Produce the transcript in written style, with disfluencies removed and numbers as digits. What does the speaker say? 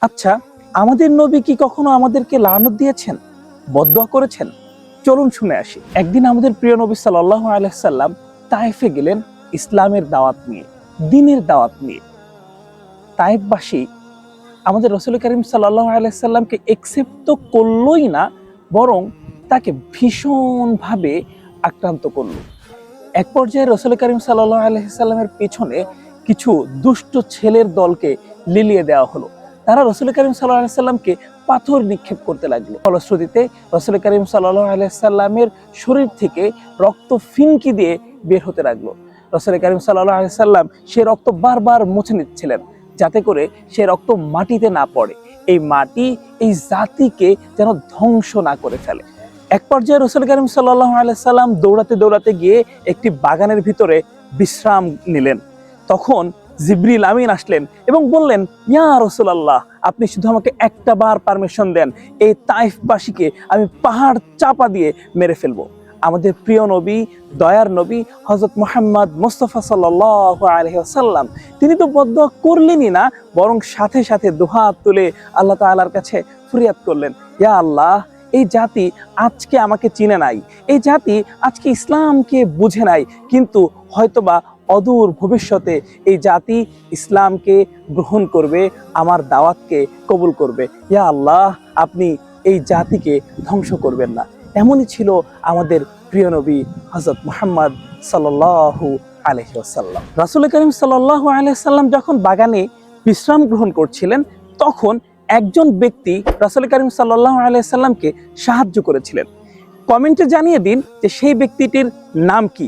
আচ্ছা, আমাদের নবী কি কখনো আমাদেরকে লানত দিয়েছেন, বদদোয়া করেছেন? চলুন শুনে আসি। একদিন আমাদের প্রিয় নবী সাল্লাল্লাহু আলাইহি সাল্লাম তায়েফে গেলেন ইসলামের দাওয়াত নিয়ে, দ্বীনের দাওয়াত নিয়ে। তায়েফবাসী আমাদের রাসূল করিম সাল্লাল্লাহু আলাইহি সাল্লামকে একসেপ্ট তো করলোই না, বরং তাকে ভীষণভাবে আক্রান্ত করলো। এক পর্যায়ে রাসূল করিম সাল্লাল্লাহু আলাইহি সাল্লামের পেছনে কিছু দুষ্ট ছেলের দলকে লিলিয়ে দেওয়া হলো। তারা রাসূল করিম সাল্লাল্লাহু আলাইহি সাল্লামকে পাথর নিক্ষেপ করতে লাগলো। ফলশ্রুতিতে রাসূল করিম সাল্লাল্লাহু আলাইহি সাল্লামের শরীর থেকে রক্ত ফিনকি দিয়ে বের হতে লাগলো। রাসূল করিম সাল্লাল্লাহু আলাইহি সাল্লাম সে রক্ত বারবার মুছে নিচ্ছিলেন, যাতে করে সে রক্ত মাটিতে না পড়ে, এই মাটি এই জাতিকে যেন ধ্বংস না করে ফেলে। এক পর্যায়ে রাসূল করিম সাল্লাল্লাহু আলাইহি সাল্লাম দৌড়াতে দৌড়াতে গিয়ে একটি বাগানের ভিতরে বিশ্রাম নিলেন। তখন জিবরিল আমিন আসলেন এবং বললেন, ইয়া রাসূলুল্লাহ, আপনি শুধু আমাকে একটা বার পারমিশন দেন, এই তায়েফবাসীকে আমি পাহাড় চাপা দিয়ে মেরে ফেলবো। আমাদের প্রিয় নবী, দয়ার নবী হযরত মুহাম্মদ মুস্তাফা সাল্লাল্লাহু আলাইহি ওয়াসাল্লাম তিনি তো বদদোয়া করলেনই না, বরং সাথে সাথে দুহাত তুলে আল্লাহ তাআলার কাছে ফরিয়াদ করলেন, ইয়া আল্লাহ, এই জাতি আজকে আমাকে চিনে নাই, এই জাতি আজকে ইসলামকে বুঝে নাই, কিন্তু হয়তোবা অদূর ভবিষ্যতে এই জাতি ইসলামকে গ্রহণ করবে, আমার দাওয়াতকে কবুল করবে। ইয়া আল্লাহ, আপনি এই জাতিকে ধ্বংস করবেন না। এমনই ছিল আমাদের প্রিয় নবী হযরত মুহাম্মদ সাল্লাল্লাহু আলাইহি ওয়াসাল্লাম। রাসূল করিম সাল্লাল্লাহু আলাইহি ওয়াসাল্লাম যখন বাগানে বিশ্রাম গ্রহণ করছিলেন, তখন একজন ব্যক্তি রাসূল করিম সাল্লাল্লাহু আলাইহি ওয়াসাল্লামকে সাহায্য করেছিলেন। কমেন্টে জানিয়ে দিন যে সেই ব্যক্তিটির নাম কি।